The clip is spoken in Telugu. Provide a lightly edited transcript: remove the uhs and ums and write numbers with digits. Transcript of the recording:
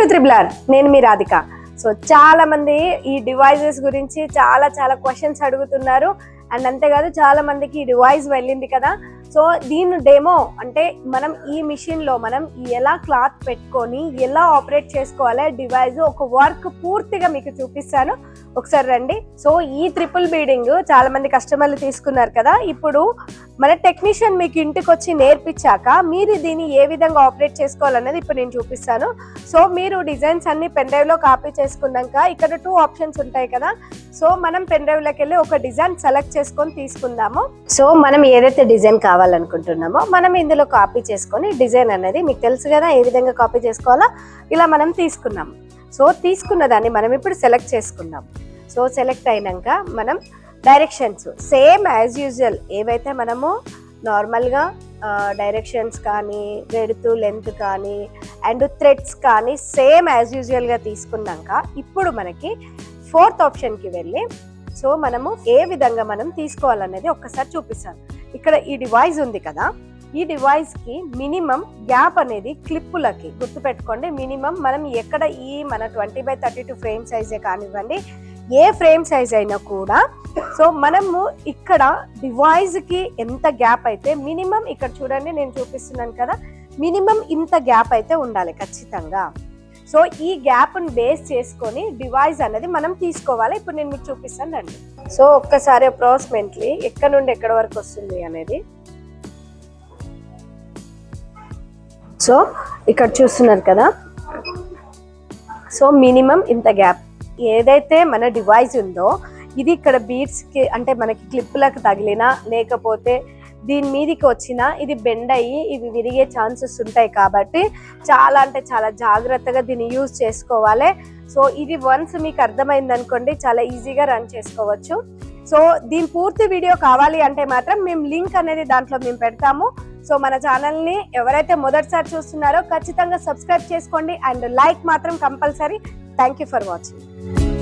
టు త్రిబుల్ నేను మీ రాధిక. సో చాలా మంది ఈ డివైజెస్ గురించి చాలా క్వశ్చన్స్ అడుగుతున్నారు. అండ్ అంతేకాదు చాలా మందికి ఈ డివైస్ వెళ్ళింది కదా. సో దీని డెమో అంటే మనం ఈ మిషన్ లో మనం ఎలా క్లాత్ పెట్టుకొని ఎలా ఆపరేట్ చేసుకోవాలి డివైస్ ఒక వర్క్ పూర్తిగా మీకు చూపిస్తాను. ఒకసారి రండి. సో ఈ ట్రిపుల్ బీడింగ్ చాలా మంది కస్టమర్లు తీసుకున్నారు కదా. ఇప్పుడు మన టెక్నీషియన్ మీకు ఇంటికి వచ్చి నేర్పించాక మీరు దీన్ని ఏ విధంగా ఆపరేట్ చేసుకోవాలనేది ఇప్పుడు నేను చూపిస్తాను. సో మీరు డిజైన్స్ అన్ని పెన్ డ్రైవ్ లో కాపీ చేసుకున్నాక ఇక్కడ 2 ఆప్షన్స్ ఉంటాయి కదా. సో మనం పెన్ డ్రైవ్ లోకి వెళ్ళి ఒక డిజైన్ సెలెక్ట్ చేసుకొని తీసుకుందాము. సో మనం ఏదైతే డిజైన్ కావాలనుకుంటున్నామో మనం ఇందులో కాపీ చేసుకొని డిజైన్ అనేది మీకు తెలుసు కదా ఏ విధంగా కాపీ చేసుకోవాలో ఇలా మనం తీసుకున్నాము. సో తీసుకున్న దాన్ని మనం ఇప్పుడు సెలెక్ట్ చేసుకుందాం. సో సెలెక్ట్ అయినాక మనం డైరెక్షన్స్ సేమ్ యాజ్ యూజువల్ ఏవైతే మనము నార్మల్గా డైరెక్షన్స్ కానీ వెడతు లెంత్ కానీ అండ్ థ్రెడ్స్ కానీ సేమ్ యాజ్ యూజువల్గా తీసుకున్నాక ఇప్పుడు మనకి 4th ఆప్షన్కి వెళ్ళి సో మనము ఏ విధంగా మనం తీసుకోవాలనేది ఒక్కసారి చూపిస్తాను. ఇక్కడ ఈ డివైస్ ఉంది కదా, ఈ డివైస్ కి మినిమం గ్యాప్ అనేది క్లిప్పులకి గుర్తుపెట్టుకోండి. మినిమం మనం ఎక్కడ ఈ మన 20x32 ఫ్రేమ్ సైజే కానివ్వండి ఏ ఫ్రేమ్ సైజ్ అయినా కూడా సో మనము ఇక్కడ డివైస్ కి ఎంత గ్యాప్ అయితే మినిమం ఇక్కడ చూడండి నేను చూపిస్తున్నాను కదా, మినిమం ఇంత గ్యాప్ అయితే ఉండాలి ఖచ్చితంగా. సో ఈ గ్యాప్ ని బేస్ చేసుకొని డివైస్ అనేది మనం తీసుకోవాలి. ఇప్పుడు నేను మీకు చూపిస్తాను రండి. సో ఒక్కసారి అప్రాక్సిమేట్లీ ఎక్కడ నుండి ఎక్కడ వరకు వస్తుంది అనేది సో ఇక్కడ చూస్తున్నారు కదా. సో మినిమం ఇంత గ్యాప్ ఏదైతే మన డివైస్ ఉందో ఇది ఇక్కడ బీడ్స్ కి అంటే మనకి క్లిప్లకు తగిలినా లేకపోతే దీని మీదకి వచ్చినా ఇది బెండ్ అయ్యి ఇవి విరిగే ఛాన్సెస్ ఉంటాయి కాబట్టి చాలా అంటే చాలా జాగ్రత్తగా దీన్ని యూజ్ చేసుకోవాలి. సో ఇది వన్స్ మీకు అర్థమైంది అనుకోండి చాలా ఈజీగా రన్ చేసుకోవచ్చు. సో దీని పూర్తి వీడియో కావాలి అంటే మాత్రం మేము లింక్ అనేది దాంట్లో మేము పెడతాము. సో మన ఛానల్ని ఎవరైతే మొదటిసారి చూస్తున్నారో ఖచ్చితంగా సబ్స్క్రైబ్ చేసుకోండి అండ్ లైక్ మాత్రం compulsory. Thank you for watching.